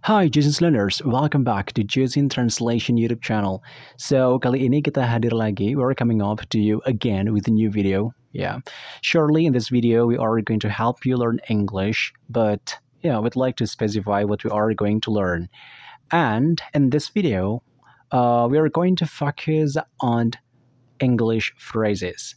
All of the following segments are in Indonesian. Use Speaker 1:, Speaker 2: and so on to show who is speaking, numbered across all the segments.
Speaker 1: Hi Jason's learners, welcome back to Jason Translation YouTube channel. So kali ini kita hadir lagi. We're coming up to you again with a new video. Yeah, surely in this video we are going to help you learn English, but we'd like to specify what we are going to learn. And in this video, we are going to focus on English phrases.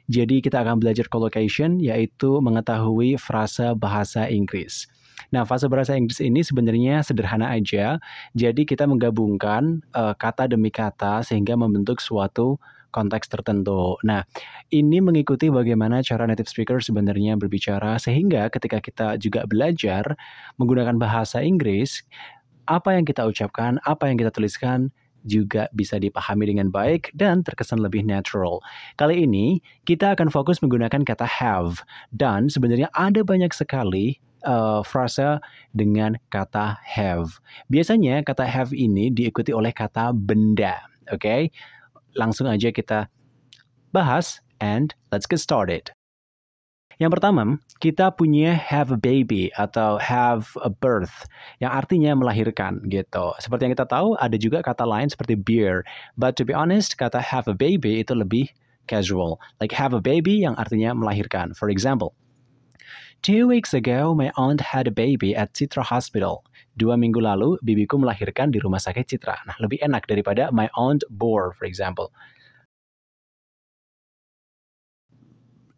Speaker 1: Jadi kita akan belajar collocation, yaitu mengetahui frasa bahasa Inggris. Nah, frasa bahasa Inggris ini sebenarnya sederhana aja. Jadi kita menggabungkan kata demi kata sehingga membentuk suatu konteks tertentu. Nah, ini mengikuti bagaimana cara native speaker sebenarnya berbicara, sehingga ketika kita juga belajar menggunakan bahasa Inggris, apa yang kita ucapkan, apa yang kita tuliskan, juga bisa dipahami dengan baik dan terkesan lebih natural. Kali ini kita akan fokus menggunakan kata have, dan sebenarnya ada banyak sekali frasa dengan kata have. Biasanya kata have ini diikuti oleh kata benda. Oke? Langsung aja kita bahas and let's get started. Yang pertama, kita punya have a baby atau have a birth, yang artinya melahirkan gitu. Seperti yang kita tahu, ada juga kata lain seperti bear. But to be honest, kata have a baby itu lebih casual. Like have a baby yang artinya melahirkan. For example, 2 weeks ago, my aunt had a baby at Citra Hospital. 2 minggu lalu, bibiku melahirkan di rumah sakit Citra. Nah, lebih enak daripada my aunt bore, for example.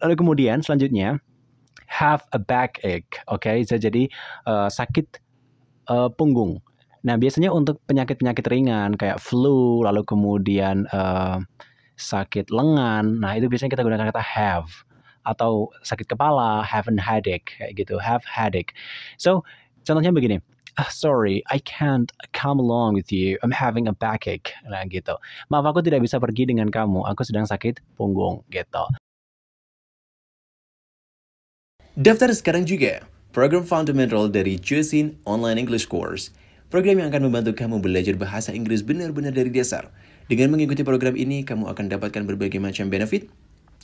Speaker 1: Lalu kemudian selanjutnya, have a backache, oke? Jadi sakit punggung. Nah, biasanya untuk penyakit-penyakit ringan kayak flu, lalu kemudian sakit lengan, nah itu biasanya kita gunakan kata have. Atau sakit kepala, have a headache, kayak gitu, have headache. So, contohnya begini, sorry, I can't come along with you, I'm having a backache, nah gitu. Maaf, aku tidak bisa pergi dengan kamu, aku sedang sakit punggung, gitu.
Speaker 2: Daftar sekarang juga program fundamental dari Josin Online English Course. Program yang akan membantu kamu belajar bahasa Inggris benar-benar dari dasar. Dengan mengikuti program ini, kamu akan dapatkan berbagai macam benefit,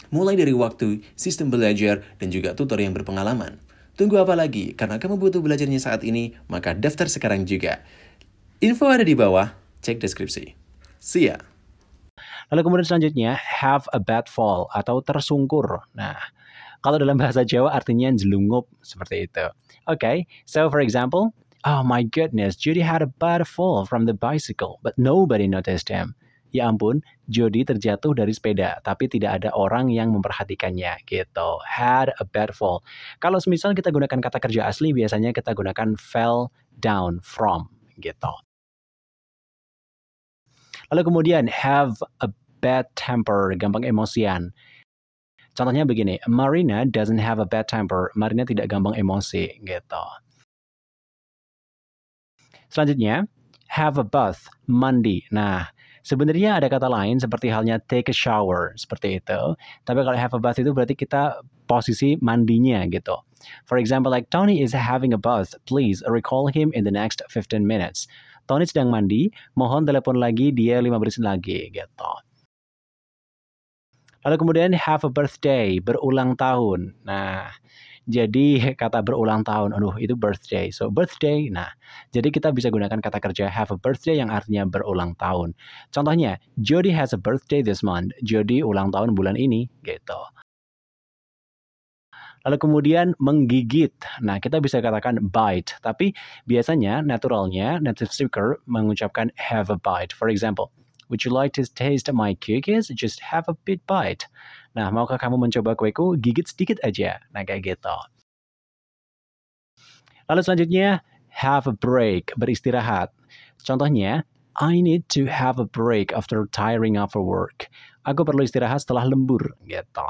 Speaker 2: mulai dari waktu, sistem belajar, dan juga tutor yang berpengalaman. Tunggu apa lagi? Karena kamu butuh belajarnya saat ini, maka daftar sekarang juga. Info ada di bawah, cek deskripsi. See ya!
Speaker 1: Lalu kemudian selanjutnya, have a bad fall atau tersungkur. Nah, kalau dalam bahasa Jawa artinya jelungup, seperti itu. Okay, so for example, oh my goodness, Judy had a bad fall from the bicycle, but nobody noticed him. Ya ampun, Jody terjatuh dari sepeda, tapi tidak ada orang yang memperhatikannya, gitu. Had a bad fall. Kalau semisal kita gunakan kata kerja asli, biasanya kita gunakan fell down from, gitu. Lalu kemudian, have a bad temper, gampang emosian. Contohnya begini, Marina doesn't have a bad temper. Marina tidak gampang emosi, gitu. Selanjutnya, have a bath, mandi. Nah, sebenarnya ada kata lain seperti halnya take a shower, seperti itu. Tapi kalau have a bath itu berarti kita posisi mandinya, gitu. For example, like Tony is having a bath. Please recall him in the next 15 minutes. Tony sedang mandi, mohon telepon lagi dia 15 menit lagi, gitu. Lalu kemudian have a birthday, berulang tahun. Nah, jadi kata berulang tahun, aduh itu birthday. So birthday, nah jadi kita bisa gunakan kata kerja have a birthday yang artinya berulang tahun. Contohnya, Jody has a birthday this month. Jody ulang tahun bulan ini, gitu. Lalu kemudian menggigit. Nah, kita bisa katakan bite, tapi biasanya naturalnya native speaker mengucapkan have a bite. For example, would you like to taste my cookies? Just have a bit bite. Nah, maukah kamu mencoba kueku? Gigit sedikit aja. Nah, kayak gitu. Lalu selanjutnya, have a break, beristirahat. Contohnya, I need to have a break after tiring after work. Aku perlu istirahat setelah lembur, gitu.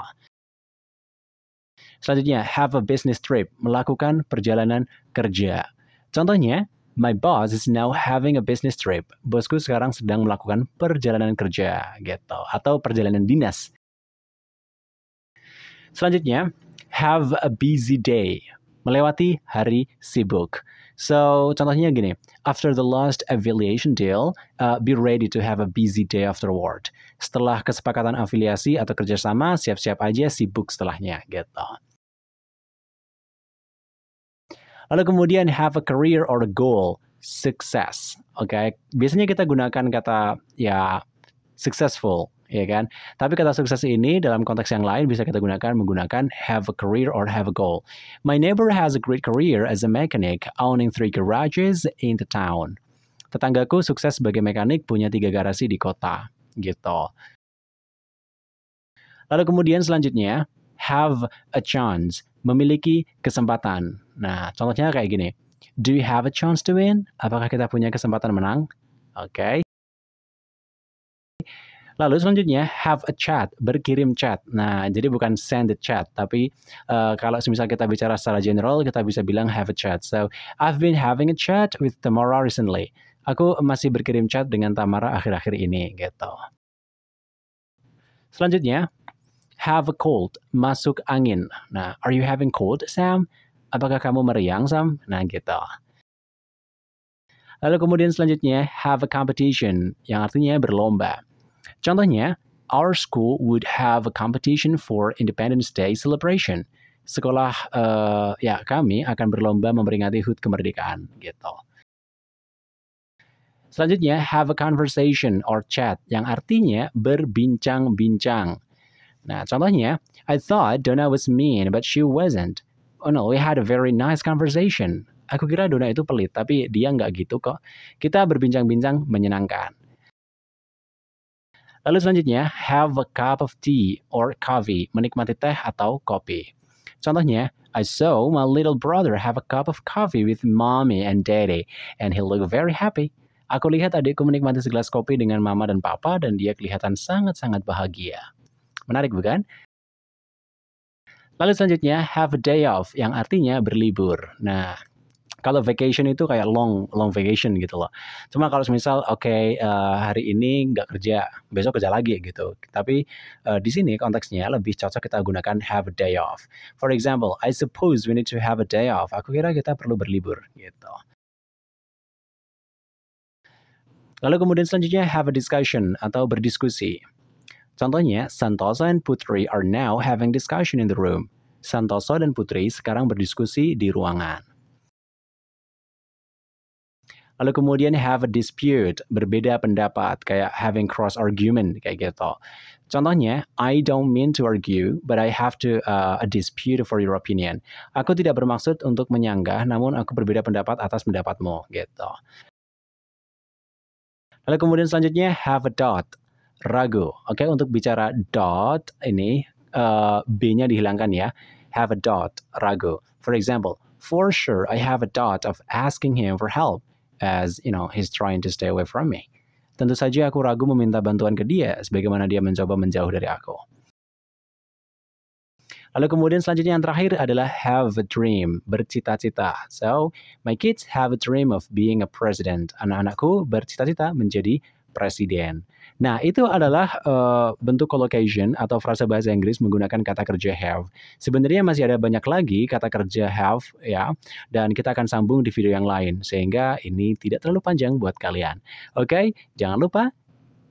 Speaker 1: Selanjutnya, have a business trip, melakukan perjalanan kerja. Contohnya, my boss is now having a business trip. Bosku sekarang sedang melakukan perjalanan kerja, gitu, atau perjalanan dinas. Selanjutnya, have a busy day, melewati hari sibuk. So, contohnya gini, after the last affiliation deal, be ready to have a busy day afterward. Setelah kesepakatan afiliasi atau kerjasama, siap-siap aja sibuk setelahnya, gitu. Lalu kemudian have a career or a goal. success. Oke, biasanya kita gunakan kata ya successful, ya kan? Tapi kata sukses ini dalam konteks yang lain bisa kita gunakan menggunakan have a career or have a goal. My neighbor has a great career as a mechanic, owning 3 garages in the town. Tetanggaku sukses sebagai mekanik, punya 3 garasi di kota, gitu. Lalu kemudian selanjutnya, have a chance, memiliki kesempatan. Nah, contohnya kayak gini. Do you have a chance to win? Apakah kita punya kesempatan menang? Oke. Lalu selanjutnya, have a chat, berkirim chat. Nah, jadi bukan send the chat, tapi kalau misal kita bicara secara general, kita bisa bilang have a chat. So, I've been having a chat with Tamara recently. Aku masih berkirim chat dengan Tamara akhir-akhir ini, gitu. Selanjutnya, have a cold, masuk angin. Nah, are you having cold, Sam? Apakah kamu meriang, Sam? Nah, gitu. Lalu kemudian selanjutnya, have a competition, yang artinya berlomba. Contohnya, our school would have a competition for Independence Day celebration. Sekolah kami akan berlomba memperingati HUT kemerdekaan, gitu. Selanjutnya, have a conversation or chat, yang artinya berbincang-bincang. Nah, contohnya, I thought Donna was mean, but she wasn't. Oh no, we had a very nice conversation. Aku kira Donna itu pelit, tapi dia nggak gitu kok. Kita berbincang-bincang menyenangkan. Lalu selanjutnya, have a cup of tea or coffee, menikmati teh atau kopi. Contohnya, I saw my little brother have a cup of coffee with mommy and daddy, and he looked very happy. Aku lihat adikku menikmati segelas kopi dengan mama dan papa, dan dia kelihatan sangat-sangat bahagia. Menarik bukan? Lalu selanjutnya, have a day off, yang artinya berlibur. Nah, kalau vacation itu kayak long vacation gitu loh. Cuma kalau misal hari ini nggak kerja, besok kerja lagi gitu. Tapi di sini konteksnya lebih cocok kita gunakan have a day off. For example, I suppose we need to have a day off. Aku kira kita perlu berlibur gitu. Lalu kemudian selanjutnya have a discussion atau berdiskusi. Contohnya, Santoso and Putri are now having discussion in the room. Santoso dan Putri sekarang berdiskusi di ruangan. Lalu kemudian have a dispute, berbeda pendapat, kayak having cross argument, kayak gitu. Contohnya, I don't mean to argue, but I have to a dispute for your opinion. Aku tidak bermaksud untuk menyanggah, namun aku berbeda pendapat atas pendapatmu, gitu. Lalu kemudian selanjutnya, have a dot, ragu. Oke, untuk bicara dot, ini B-nya dihilangkan ya. Have a dot, ragu. For example, for sure I have a dot of asking him for help, as he's trying to stay away from me. Tentu saja aku ragu meminta bantuan ke dia, sebagaimana dia mencoba menjauh dari aku. Lalu kemudian selanjutnya yang terakhir adalah have a dream, bercita-cita. So, my kids have a dream of being a president. Anak-anakku bercita-cita menjadi presiden. Nah, itu adalah bentuk collocation atau frasa bahasa Inggris menggunakan kata kerja have. Sebenarnya masih ada banyak lagi kata kerja have ya, dan kita akan sambung di video yang lain sehingga ini tidak terlalu panjang buat kalian. Oke, jangan lupa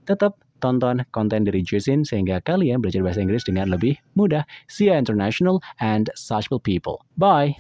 Speaker 1: tetap tonton konten dari Jusin sehingga kalian belajar bahasa Inggris dengan lebih mudah. See you international and sociable people. Bye.